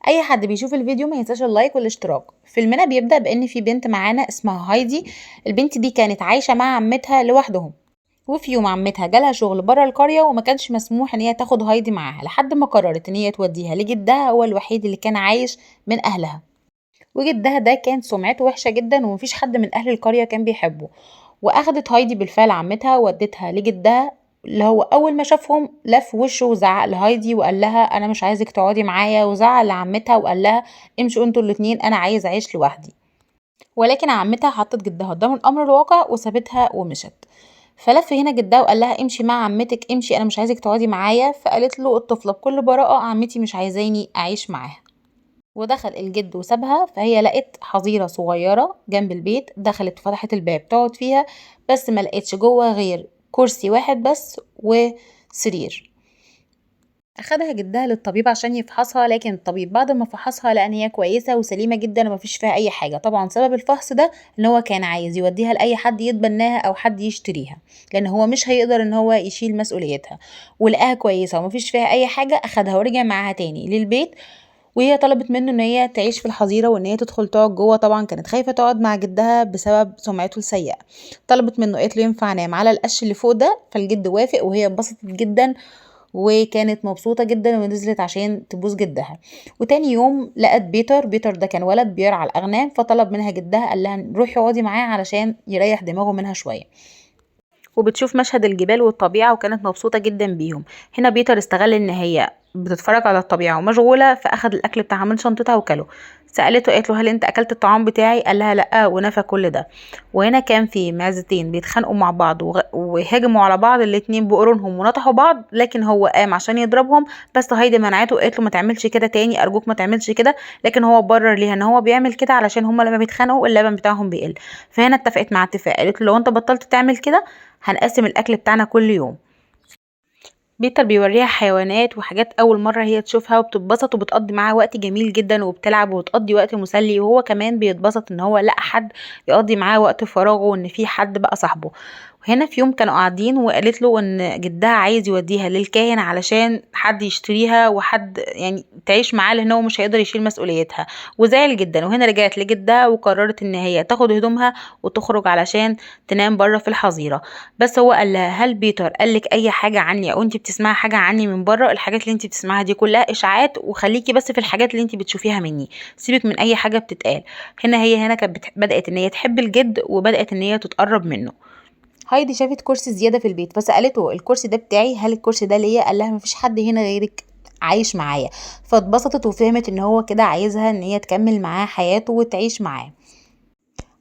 اي حد بيشوف الفيديو ما ينساش اللايك والاشتراك. فيلمنا بيبدأ بان في بنت معانا اسمها هايدي. البنت دي كانت عايشة مع عمتها لوحدهم، وفي يوم عمتها جالها شغل بره القرية وما كانش مسموح ان هي تاخد هايدي معاها، لحد ما قررت ان هي توديها لجدها هو الوحيد اللي كان عايش من اهلها. وجدها ده كان سمعته وحشة جدا ومفيش حد من اهل القرية كان بيحبه. واخدت هايدي بالفعل عمتها وودتها لجدها، اللي هو اول ما شافهم لف وشه وزعق لهايدي وقال لها انا مش عايزك تقعدي معايا، وزعق لعمتها وقال لها امشوا انتوا الاتنين انا عايز اعيش لوحدي. ولكن عمتها حطت جدها قدام الامر الواقع وسابتها ومشت. فلف هنا جدها وقال لها امشي مع عمتك، امشي انا مش عايزك تقعدي معايا. فقالت له الطفله بكل براءه عمتي مش عايزاني اعيش معاها. ودخل الجد وسابها. فهي لقت حظيرة صغيرة جنب البيت، دخلت وفتحت الباب تقعد فيها، بس ما لقيتش جوه غير كرسي واحد بس وسرير. اخدها جدها للطبيب عشان يفحصها، لكن الطبيب بعد ما فحصها لقى ان هي كويسه وسليمه جدا ومفيش فيها اي حاجه. طبعا سبب الفحص ده ان هو كان عايز يوديها لاي حد يتبناها او حد يشتريها، لان هو مش هيقدر ان هو يشيل مسؤوليتها. ولقاها كويسه ومفيش فيها اي حاجه، اخدها ورجع معاها تاني للبيت. وهي طلبت منه ان هي تعيش في الحظيره وان هي تدخل تقعد جوه. طبعا كانت خايفه تقعد مع جدها بسبب سمعته السيئه. طلبت منه، قالت له ينفع انام على القش اللي فوق ده؟ فالجد وافق وهي اتبسطت جدا وكانت مبسوطه جدا ونزلت عشان تبوس جدها. وتاني يوم لقت بيتر ده كان ولد بيرعى الاغنام، فطلب منها جدها قال لها روحي اقعدي معاه علشان يريح دماغه منها شويه. وبتشوف مشهد الجبال والطبيعة وكانت مبسوطة جدا بيهم. هنا بيتر استغل ان هي بتتفرج على الطبيعة ومشغولة، فاخد الاكل بتاعها من شنطتها وكله. سألته، قالت له هل انت اكلت الطعام بتاعي؟ قال لها لا ونفى كل ده. وهنا كان في معزتين بيتخانقوا مع بعض وهاجموا على بعض الاتنين بقرونهم ونطحوا بعض، لكن هو قام عشان يضربهم. بس هايدي منعته وقالت له ما تعملش كده تاني، ارجوك ما تعملش كده. لكن هو برر ليها ان هو بيعمل كده علشان هما لما بيتخانقوا اللبن بتاعهم بيقل. فهنا اتفقت مع اتفاق، قالت له لو انت بطلت تعمل كده هنقسم الأكل بتاعنا كل يوم. بيتر بيوريها حيوانات وحاجات أول مرة هي تشوفها وبتتبسط وبتقضي معاها وقت جميل جدا وبتلعب وبتقضي وقت مسلي، وهو كمان بيتبسط ان هو لقى حد يقضي معاه وقت فراغه وان في حد بقى صاحبه. وهنا في يوم كانوا قاعدين وقالت له ان جدها عايز يوديها للكاهن علشان حد يشتريها وحد يعني تعيش معاه، لان هو مش هيقدر يشيل مسؤوليتها. وزعل جدا. وهنا رجعت لجدها وقررت ان هي تاخد هدومها وتخرج علشان تنام بره في الحظيرة. بس هو قال لها هل بيتر قالك اي حاجة عني او انت بتسمعي حاجة عني من بره؟ الحاجات اللي انت بتسمعها دي كلها اشاعات، وخليكي بس في الحاجات اللي انت بتشوفيها مني، سيبك من اي حاجة بتتقال. هنا كانت بدأت ان هي تحب الجد وبدأت ان هي تتقرب منه. هايدي شافت كرسي زيادة في البيت فسألته الكرسي ده بتاعي؟ هل الكرسي ده ليا؟ قال لها مفيش حد هنا غيرك عايش معايا. فاتبسطت وفهمت ان هو كده عايزها ان هي تكمل معاه حياته وتعيش معاه.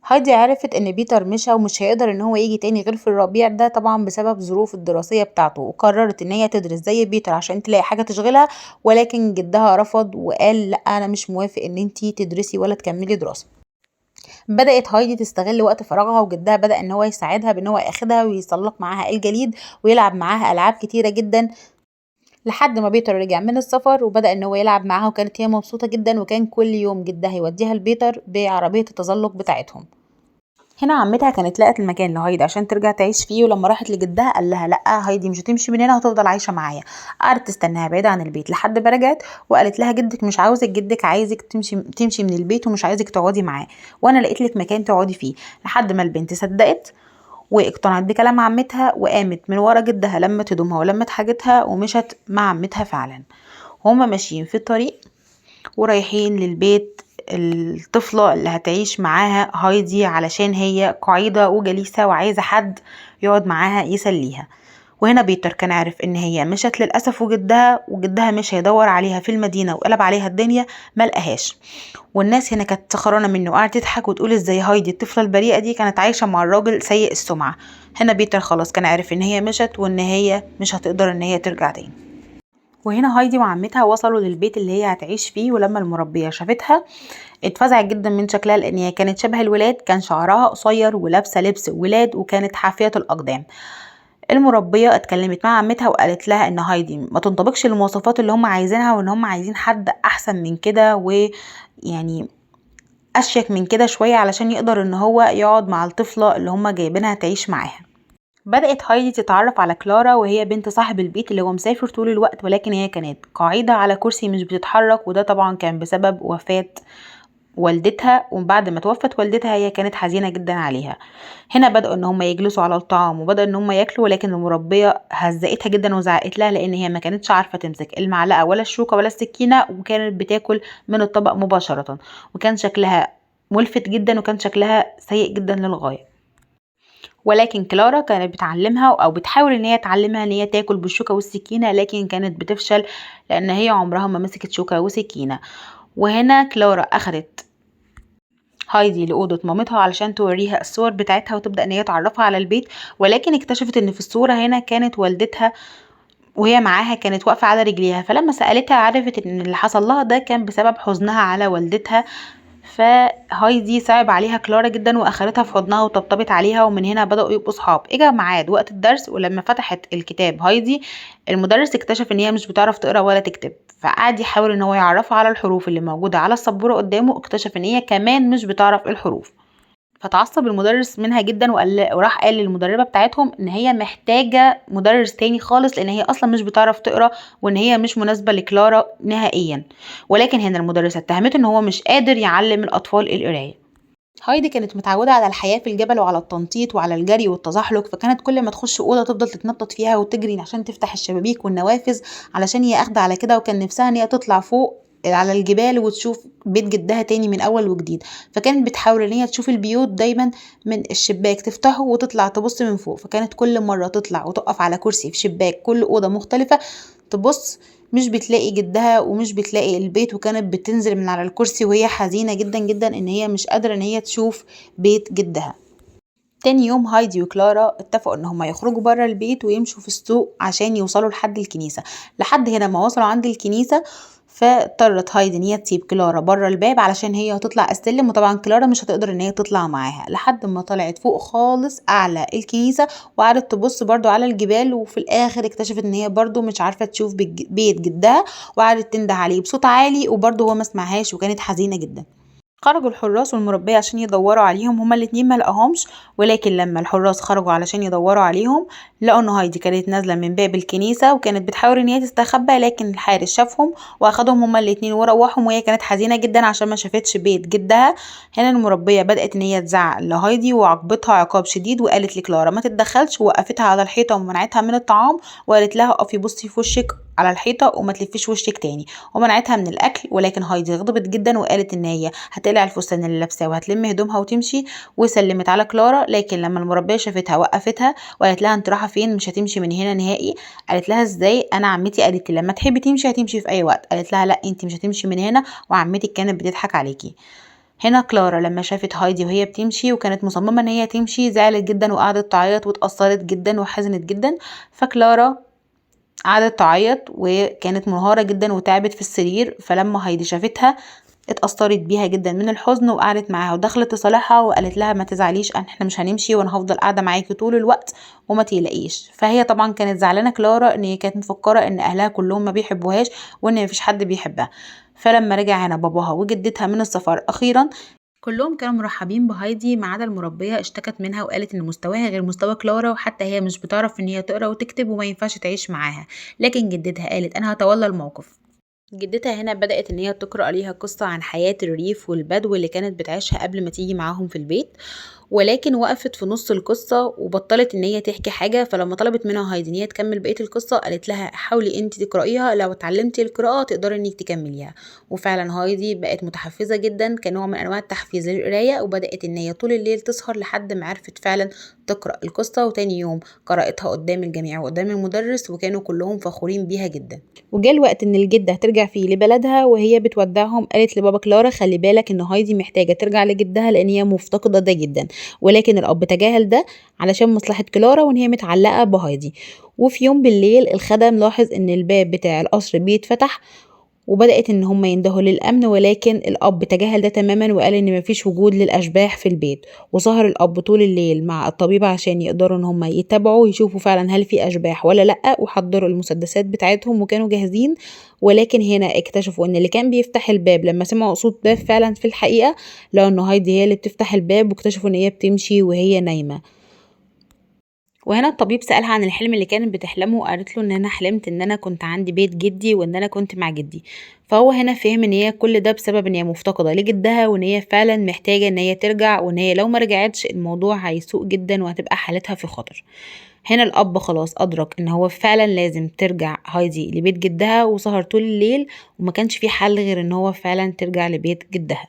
هايدي عرفت ان بيتر مشى ومش هيقدر ان هو يجي تاني غير في الربيع ده، طبعا بسبب ظروف الدراسية بتاعته، وقررت ان هي تدرس زي بيتر عشان تلاقي حاجة تشغلها. ولكن جدها رفض وقال لا انا مش موافق ان انتي تدرسي ولا تكملي دراسة. بدأت هايدي تستغل وقت فراغها وجدها بدأ ان هو يساعدها بان هو ياخدها ويسلق معاها الجليد ويلعب معاها العاب كتيرة جدا، لحد ما بيتر رجع من السفر وبدأ ان هو يلعب معاها. وكانت هي مبسوطة جدا، وكان كل يوم جدها يوديها لبيتر بعربية التزلج بتاعتهم. هنا عمتها كانت لقت المكان لهايدي عشان ترجع تعيش فيه، ولما راحت لجدها قال لها لا هايدي مش هتمشي من هنا، هتفضل عايشه معايا. قعدت تستناها بعيده عن البيت لحد ما رجعت وقالت لها جدك مش عاوزك، جدك عايزك تمشي من البيت ومش عايزك تقعدي معاه، وانا لقيت لك مكان تقعدي فيه. لحد ما البنت صدقت واقتنعت بكلام عمتها وقامت من ورا جدها لمت هدومها ولمت حاجتها ومشت مع عمتها فعلا. هما ماشيين في الطريق ورايحين للبيت الطفلة اللي هتعيش معاها هايدي، علشان هي قاعدة وجليسة وعايزة حد يقعد معاها يسليها. وهنا بيتر كان عارف ان هي مشت للأسف وجدها مش هيدور عليها في المدينة وقلب عليها الدنيا ملقاهاش. والناس هنا كانت سخرانة منه وقعدت تضحك وتقول ازاي هايدي الطفلة البريئة دي كانت عايشة مع الراجل سيء السمعة. هنا بيتر خلاص كان عارف ان هي مشت وان هي مش هتقدر ان هي ترجع تاني. وهنا هايدي وعمتها وصلوا للبيت اللي هي هتعيش فيه، ولما المربية شافتها اتفزعت جدا من شكلها لان هي كانت شبه الولاد، كان شعرها قصير ولابسه لبس ولاد وكانت حافيه الاقدام. المربيه اتكلمت مع عمتها وقالت لها ان هايدي ما تنطبقش المواصفات اللي هم عايزينها، وان هم عايزين حد احسن من كده ويعني اشيك من كده شويه علشان يقدر ان هو يقعد مع الطفله اللي هم جايبينها تعيش معاها. بدأت هايدي تتعرف على كلارا وهي بنت صاحب البيت اللي هو مسافر طول الوقت، ولكن هي كانت قاعدة على كرسي مش بتتحرك، وده طبعا كان بسبب وفاة والدتها. وبعد ما توفت والدتها هي كانت حزينة جدا عليها. هنا بدأوا ان هم يجلسوا على الطعام وبدأوا ان هم ياكلوا، ولكن المربية هزقتها جدا وزعقت لها لان هي ما كانتش عارفة تمسك المعلقة ولا الشوكة ولا السكينة، وكانت بتاكل من الطبق مباشرة، وكان شكلها ملفت جدا وكان شكلها سيء جدا للغاية. ولكن كلارا كانت بتعلمها او بتحاول ان هي تعلمها ان هي تاكل بالشوكة والسكينة، لكن كانت بتفشل لان هي عمرها ما مسكت شوكة وسكينة. وهنا كلارا اخدت هايدي لأوضة مامتها علشان توريها الصور بتاعتها وتبدأ ان هي تعرفها على البيت، ولكن اكتشفت ان في الصورة هنا كانت والدتها وهي معاها كانت واقفة على رجليها. فلما سألتها عرفت ان اللي حصل لها ده كان بسبب حزنها على والدتها. فهايدي صعب عليها كلارا جدا واخدتها في حضنها وطبطبت عليها، ومن هنا بدأوا يبقوا صحاب. اجا ميعاد وقت الدرس، ولما فتحت الكتاب هايدي المدرس اكتشف ان هي مش بتعرف تقرا ولا تكتب، فقعد يحاول ان هو يعرفها على الحروف اللي موجودة على السبورة قدامه، اكتشف ان هي كمان مش بتعرف الحروف. فتعصب المدرس منها جدا وراح قال للمدربة بتاعتهم ان هي محتاجة مدرس تاني خالص، لان هي اصلا مش بتعرف تقرا وان هي مش مناسبة لكلارا نهائيا. ولكن هنا المدرسة اتهمته ان هو مش قادر يعلم الاطفال القراية. هايدي كانت متعودة على الحياة في الجبل وعلى التنطيط وعلى الجري والتزحلق، فكانت كل ما تخش أوضة تفضل تتنطط فيها وتجري عشان تفتح الشبابيك والنوافذ علشان هي أخدة على كده، وكان نفسها ان هي تطلع فوق على الجبال وتشوف بيت جدها تاني من أول وجديد. فكانت بتحاول ان هي تشوف البيوت دايما من الشباك، تفتحه وتطلع تبص من فوق. فكانت كل مرة تطلع وتقف على كرسي في شباك كل أوضة مختلفة تبص، مش بتلاقي جدها ومش بتلاقي البيت، وكانت بتنزل من على الكرسي وهي حزينة جدا جدا ان هي مش قادرة ان هي تشوف بيت جدها. تاني يوم هايدي وكلارا اتفقوا ان هما يخرجوا بره البيت ويمشوا في السوق عشان يوصلوا لحد الكنيسة. لحد هنا ما وصلوا عند الكنيسة، فاضطرت هايدي ان هي تسيب كلارا بره الباب علشان هي هتطلع السلم، وطبعا كلارا مش هتقدر ان هي تطلع معاها، لحد ما طلعت فوق خالص اعلى الكنيسة وقعدت تبص برضو على الجبال. وفي الاخر اكتشفت ان هي برضو مش عارفة تشوف بيت جدها، وقعدت تنده عليه بصوت عالي وبرضو هو ما سمعهاش، وكانت حزينة جدا. خرجوا الحراس والمربية عشان يدوروا عليهم، هما الاتنين ما لقاهمش. ولكن لما الحراس خرجوا علشان يدوروا عليهم لقوا ان هايدي كانت نازلة من باب الكنيسة وكانت بتحاول ان هي تستخبى، لكن الحارس شافهم واخدهم هما الاتنين وروحهم، وهي كانت حزينة جدا عشان ما شافتش بيت جدها. هنا المربية بدأت ان هي تزعق لهايدي وعاقبتها عقاب شديد، وقالت لكلارا ما تتدخلش، ووقفتها على الحيطة ومنعتها من الطعام، وقالت لها اقفي بصي في وشك على الحيطة وما تلفيش وشك تاني، ومنعتها من الاكل. ولكن هايدي غضبت جدا وقالت ان هي هتقلع الفستان اللي لابساه وهتلم هدومها وتمشي، وسلمت على كلارا. لكن لما المربيه شافتها وقفتها وقالت لها انت رايحه فين، مش هتمشي من هنا نهائي. قالت لها ازاي، انا عمتي قالت لي لما تحبي تمشي هتمشي في اي وقت. قالت لها لا انت مش هتمشي من هنا، وعمتك كانت بتضحك عليكي. هنا كلارا لما شافت هايدي وهي بتمشي وكانت مصممه ان هي تمشي زعلت جدا وقعدت تعيط واتأثرت جدا وحزنت جدا. فكلارا قعدت تعيط وكانت منهارة جدا وتعبت في السرير. فلما هايدي شافتها اتأثرت بيها جدا من الحزن وقعدت معاها ودخلت تصالحها وقالت لها ما تزعليش، احنا مش هنمشي وانا هفضل قاعدة معاكي طول الوقت وما تقلقيش. فهي طبعا كانت زعلانة كلارا ان هي كانت مفكرة ان اهلها كلهم ما بيحبوهاش وان مفيش حد بيحبها. فلما رجع هنا باباها وجدتها من السفر اخيرا كلهم كانوا مرحبين بهايدي ما عدا المربية، اشتكت منها وقالت ان مستواها غير مستوى كلارا، وحتى هي مش بتعرف ان هي تقرا وتكتب وما ينفعش تعيش معاها. لكن جدتها قالت انا هتولى الموقف. جدتها هنا بدأت ان هي تقرأ ليها قصة عن حياة الريف والبدو اللي كانت بتعيشها قبل ما تيجي معاهم في البيت، ولكن وقفت في نص القصة وبطلت ان هي تحكي حاجة. فلما طلبت منها هايدي ان هي تكمل بقية القصة قالت لها حاولي انت تقرأيها، لو اتعلمتي القراءة تقدري انك تكمليها. وفعلا هايدي بقت متحفزة جدا كنوع من انواع التحفيز للقراية، وبدأت ان هي طول الليل تسهر لحد ما عرفت فعلا تقرأ القصة. وتاني يوم قرأتها قدام الجميع وقدام المدرس، وكانوا كلهم فخورين بيها جدا. وجاء الوقت ان الجدة هترجع فيه لبلدها، وهي بتودعهم قالت لبابا كلارا خلي بالك ان هايدي محتاجة ترجع لجدها لان هي مفتقدة ده جدا. ولكن الاب تجاهل ده علشان مصلحة كلارا وان هي متعلقة بهايدي. وفي يوم بالليل الخدم لاحظ ان الباب بتاع القصر بيتفتح وبدأت ان هم يندهوا للأمن، ولكن الأب تجاهل ده تماما وقال ان مفيش وجود للأشباح في البيت. وسهر الأب طول الليل مع الطبيبة عشان يقدروا ان هم يتابعوا يشوفوا فعلا هل في أشباح ولا لأ، وحضروا المسدسات بتاعتهم وكانوا جاهزين. ولكن هنا اكتشفوا ان اللي كان بيفتح الباب لما سمعوا صوت باب فعلا في الحقيقة لو ان هايدي هي اللي بتفتح الباب، واكتشفوا ان هي بتمشي وهي نايمة. وهنا الطبيب سألها عن الحلم اللي كانت بتحلمه وقالت له ان انا حلمت ان انا كنت عندي بيت جدي وان انا كنت مع جدي. فهو هنا فهم ان هي كل ده بسبب ان هي مفتقدة لجدها وان هي فعلا محتاجة ان هي ترجع وان هي لو ما رجعتش الموضوع هيسوء جدا وهتبقى حالتها في خطر. هنا الأب خلاص أدرك إن هو فعلا لازم ترجع هايدي لبيت جدها وسهر طول الليل وما كانش في حل غير إن هو فعلا ترجع لبيت جدها.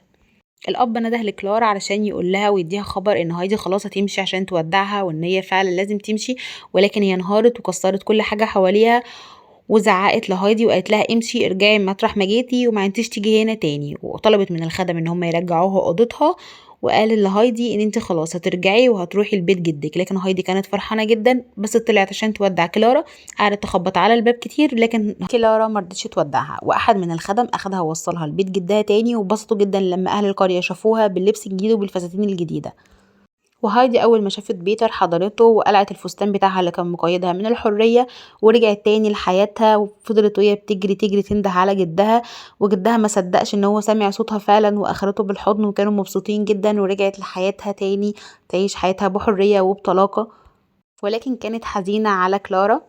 الأب نده لكلارا علشان يقول لها ويديها خبر إن هايدي خلاص هتمشي عشان تودعها وإن هي فعلا لازم تمشي، ولكن هي انهارت وكسرت كل حاجة حواليها وزعقت لهايدي وقالت لها امشي ارجعي مطرح ما جيتي وما انتش تيجي هنا تاني، وطلبت من الخدم ان هم يرجعوها اوضتها. وقال لهايدي ان انت خلاص هترجعي وهتروحي لبيت جدك، لكن هايدي كانت فرحانه جدا بس طلعت عشان تودع كلارا. قعدت تخبط على الباب كتير لكن كلارا مرضتش تودعها، واحد من الخدم اخدها ووصلها لبيت جدها تاني، وبسطوا جدا لما اهل القريه شافوها باللبس الجديد وبالفساتين الجديده. وهايدي أول ما شافت بيتر حضنته وقلعت الفستان بتاعها اللي كان مقيدها من الحرية ورجعت تاني لحياتها، وفضلت وهي بتجري تجري تنده على جدها، وجدها ما صدقش ان هو سمع صوتها فعلا واخدته بالحضن وكانوا مبسوطين جدا ورجعت لحياتها تاني تعيش حياتها بحرية وبطلاقة. ولكن كانت حزينة على كلارا،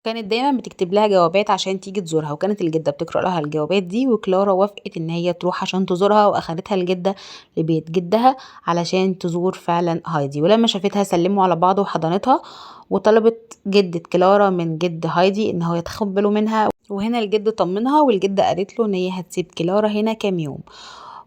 كانت دايما بتكتب لها جوابات عشان تيجي تزورها، وكانت الجدة بتقرأ لها الجوابات دي، وكلارا وافقت ان هي تروح عشان تزورها واخدتها الجدة لبيت جدها علشان تزور فعلا هايدي. ولما شافتها سلموا على بعض وحضنتها، وطلبت جدة كلارا من جد هايدي ان هو يتاخد باله منها. وهنا الجد طمنها والجدة قالت له ان هي هتسيب كلارا هنا كام يوم،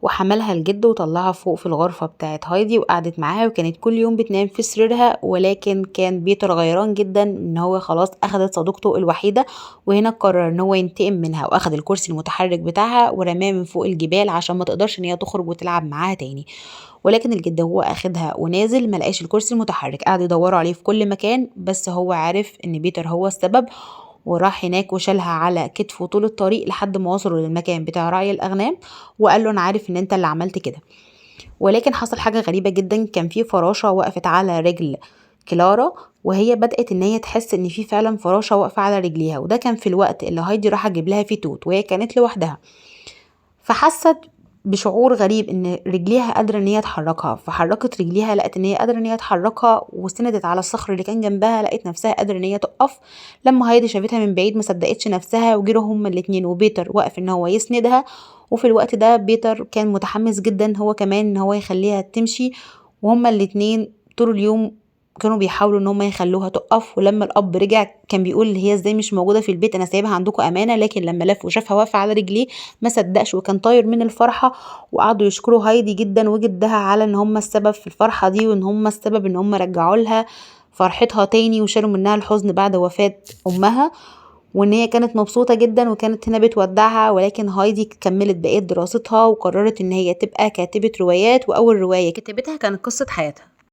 وحملها الجد وطلعها فوق في الغرفة بتاعت هايدي وقعدت معاها، وكانت كل يوم بتنام في سريرها. ولكن كان بيتر غيران جدا ان هو خلاص اخدت صديقته الوحيدة، وهنا قرر ان هو ينتقم منها واخد الكرسي المتحرك بتاعها ورماه من فوق الجبال عشان ما تقدرش ان هي تخرج وتلعب معاها تاني. ولكن الجد هو اخدها ونازل ملقاش الكرسي المتحرك، قعد يدوروا عليه في كل مكان بس هو عارف ان بيتر هو السبب، وراح هناك وشالها على كتفه طول الطريق لحد ما وصلوا للمكان بتاع رعي الأغنام، وقال له أنا عارف إن أنت اللي عملت كده. ولكن حصل حاجة غريبة جدا، كان في فراشة وقفت على رجل كلارا، وهي بدأت إن هي تحس إن في فعلا فراشة واقفة على رجليها، وده كان في الوقت اللي هايدي راح تجيب لها فيه توت وهي كانت لوحدها. فحست بشعور غريب ان رجليها قادره ان هي تحركها، فحركت رجليها لقت ان هي قادره ان هي تحركها، وسندت على الصخر اللي كان جنبها لقيت نفسها قادره ان هي تقف. لما هايدي شافتها من بعيد ما صدقتش نفسها وجروا هما الاتنين، وبيتر وقف ان هو يسندها. وفي الوقت ده بيتر كان متحمس جدا هو كمان ان هو يخليها تمشي، وهما الاتنين طول اليوم كانوا بيحاولوا ان هم يخلوها تقف. ولما الاب رجع كان بيقول هي ازاي مش موجوده في البيت، انا سايبها عندكم امانه، لكن لما لف وشافها واقفه على رجليه ما صدقش وكان طاير من الفرحه. وقعدوا يشكروا هايدي جدا وجدها على ان هم السبب في الفرحه دي، وان هم السبب ان هم رجعوا لها فرحتها تاني وشالوا منها الحزن بعد وفاه امها، وان هي كانت مبسوطه جدا وكانت هنا بتودعها. ولكن هايدي كملت بقيه دراستها وقررت ان هي تبقى كاتبه روايات، واول روايه كتبتها كانت قصه حياتها.